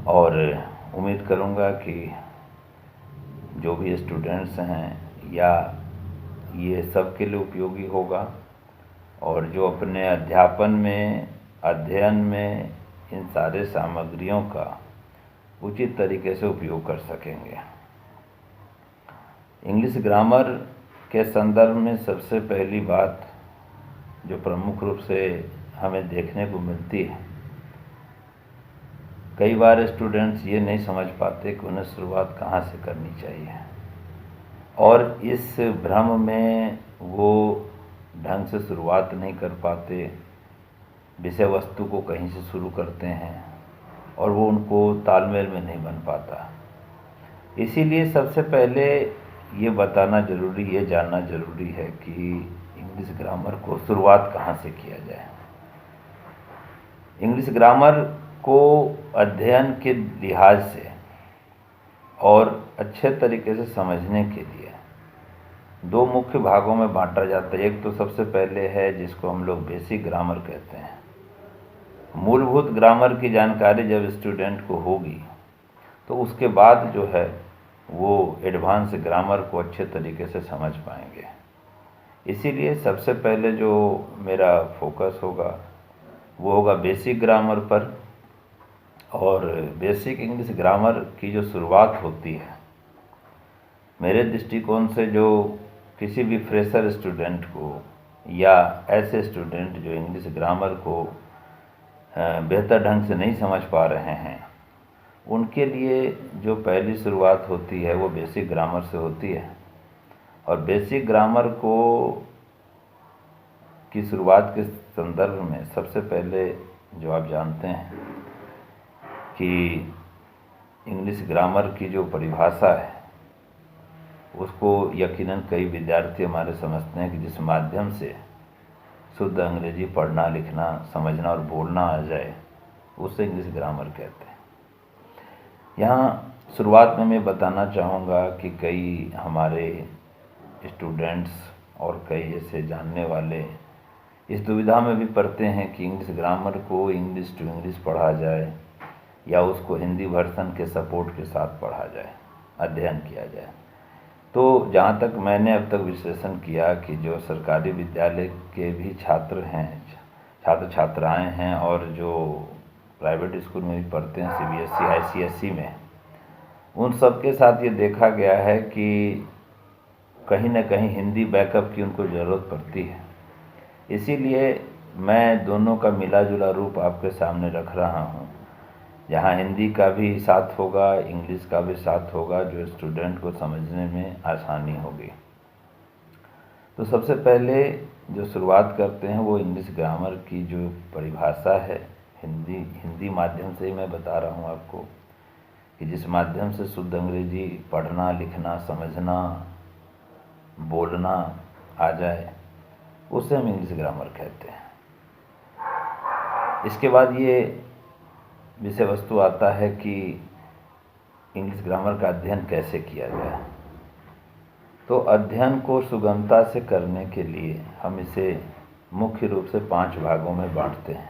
और उम्मीद करूँगा कि जो भी स्टूडेंट्स हैं या ये सब के लिए उपयोगी होगा और जो अपने अध्ययन में इन सारे सामग्रियों का उचित तरीके से उपयोग कर सकेंगे। इंग्लिश ग्रामर के संदर्भ में सबसे पहली बात जो प्रमुख रूप से हमें देखने को मिलती है, कई बार स्टूडेंट्स ये नहीं समझ पाते कि उन्हें शुरुआत कहाँ से करनी चाहिए और इस भ्रम में वो ढंग से शुरुआत नहीं कर पाते, विषय वस्तु को कहीं से शुरू करते हैं और वो उनको तालमेल में नहीं बन पाता। इसीलिए सबसे पहले ये जानना ज़रूरी है कि इंग्लिश ग्रामर को शुरुआत कहाँ से किया जाए। इंग्लिश ग्रामर को अध्ययन के लिहाज से और अच्छे तरीके से समझने के लिए दो मुख्य भागों में बांटा जाता है। एक तो सबसे पहले है जिसको हम लोग बेसिक ग्रामर कहते हैं। मूलभूत ग्रामर की जानकारी जब स्टूडेंट को होगी तो उसके बाद जो है वो एडवांस ग्रामर को अच्छे तरीके से समझ पाएंगे। इसीलिए सबसे पहले जो मेरा फोकस होगा वो होगा बेसिक ग्रामर पर। और बेसिक इंग्लिश ग्रामर की जो शुरुआत होती है, मेरे दृष्टिकोण से जो किसी भी फ्रेशर स्टूडेंट को या ऐसे स्टूडेंट जो इंग्लिश ग्रामर को बेहतर ढंग से नहीं समझ पा रहे हैं, उनके लिए जो पहली शुरुआत होती है वो बेसिक ग्रामर से होती है। और बेसिक ग्रामर की शुरुआत के संदर्भ में सबसे पहले जो आप जानते हैं कि इंग्लिश ग्रामर की जो परिभाषा है उसको यकीनन कई विद्यार्थी हमारे समझते हैं कि जिस माध्यम से शुद्ध अंग्रेजी पढ़ना, लिखना, समझना और बोलना आ जाए उसे इंग्लिश ग्रामर कहते हैं। यहाँ शुरुआत में मैं बताना चाहूँगा कि कई हमारे स्टूडेंट्स और कई ऐसे जानने वाले इस दुविधा में भी पड़ते हैं कि इंग्लिश ग्रामर को इंग्लिश टू इंग्लिश पढ़ा जाए या उसको हिंदी वर्जन के सपोर्ट के साथ पढ़ा जाए, अध्ययन किया जाए। तो जहाँ तक मैंने अब तक विश्लेषण किया कि जो सरकारी विद्यालय के भी छात्र छात्राएं हैं और जो प्राइवेट स्कूल में भी पढ़ते हैं, CBSE ICSE में, उन सब के साथ ये देखा गया है कि कहीं न कहीं हिंदी बैकअप की उनको ज़रूरत पड़ती है। इसीलिए मैं दोनों का मिला जुला रूप आपके सामने रख रहा हूँ, जहाँ हिंदी का भी साथ होगा, इंग्लिश का भी साथ होगा, जो स्टूडेंट को समझने में आसानी होगी। तो सबसे पहले जो शुरुआत करते हैं वो इंग्लिश ग्रामर की जो परिभाषा है, हिंदी माध्यम से ही मैं बता रहा हूँ आपको कि जिस माध्यम से शुद्ध अंग्रेजी पढ़ना, लिखना, समझना, बोलना आ जाए उसे हम इंग्लिश ग्रामर कहते हैं। इसके बाद ये विषय वस्तु आता है कि इंग्लिश ग्रामर का अध्ययन कैसे किया जाए। तो अध्ययन को सुगमता से करने के लिए हम इसे मुख्य रूप से 5 भागों में बांटते हैं।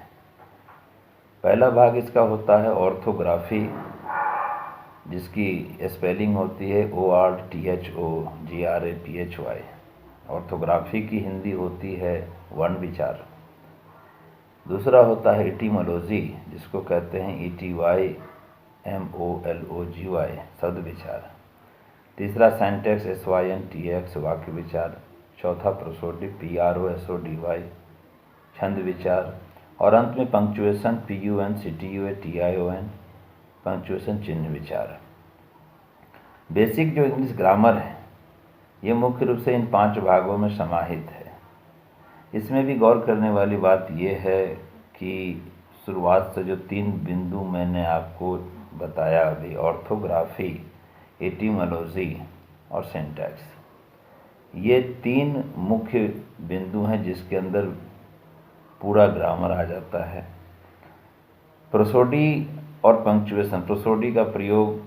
पहला भाग इसका होता है ऑर्थोग्राफी, जिसकी स्पेलिंग होती है ORTHOGRAPHY। ऑर्थोग्राफी की हिंदी होती है वर्ण विचार। दूसरा होता है इटीमोलॉजी, जिसको कहते हैं ETYMOLOGY, शब्द विचार। तीसरा सेंटेक्स SYNTX, वाक्य विचार। चौथा प्रोसोडी PROSODY, छंद विचार। और अंत में पंक्चुएशन PUNCTUATION, पंक्चुएशन चिन्ह विचार। बेसिक जो इंग्लिश ग्रामर है ये मुख्य रूप से इन 5 भागों में समाहित है। इसमें भी गौर करने वाली बात यह है कि शुरुआत से जो 3 बिंदु मैंने आपको बताया अभी, ऑर्थोग्राफी, एटिमोलॉजी और सिंटैक्स, ये 3 मुख्य बिंदु हैं जिसके अंदर पूरा ग्रामर आ जाता है। प्रोसोडी और पंक्चुएशन, प्रोसोडी का प्रयोग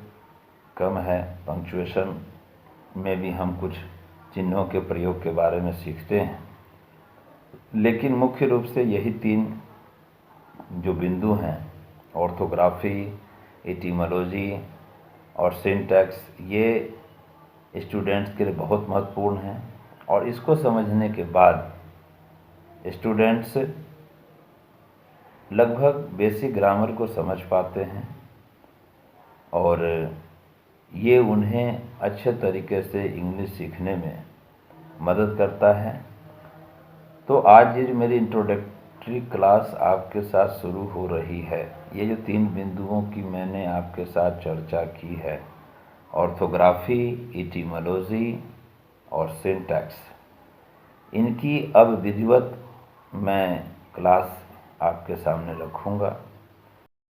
कम है, पंक्चुएशन में भी हम कुछ चिन्हों के प्रयोग के बारे में सीखते हैं, लेकिन मुख्य रूप से यही 3 जो बिंदु हैं, ऑर्थोग्राफी, एटिमोलॉजी और सिंटैक्स ये स्टूडेंट्स के लिए बहुत महत्वपूर्ण हैं और इसको समझने के बाद स्टूडेंट्स लगभग बेसिक ग्रामर को समझ पाते हैं और ये उन्हें अच्छे तरीके से इंग्लिश सीखने में मदद करता है। तो आज ये जो मेरी इंट्रोडक्टरी क्लास आपके साथ शुरू हो रही है, ये जो 3 बिंदुओं की मैंने आपके साथ चर्चा की है, ऑर्थोग्राफी, एटिमोलॉजी और सिंटैक्स, इनकी अब विधिवत मैं क्लास आपके सामने रखूँगा।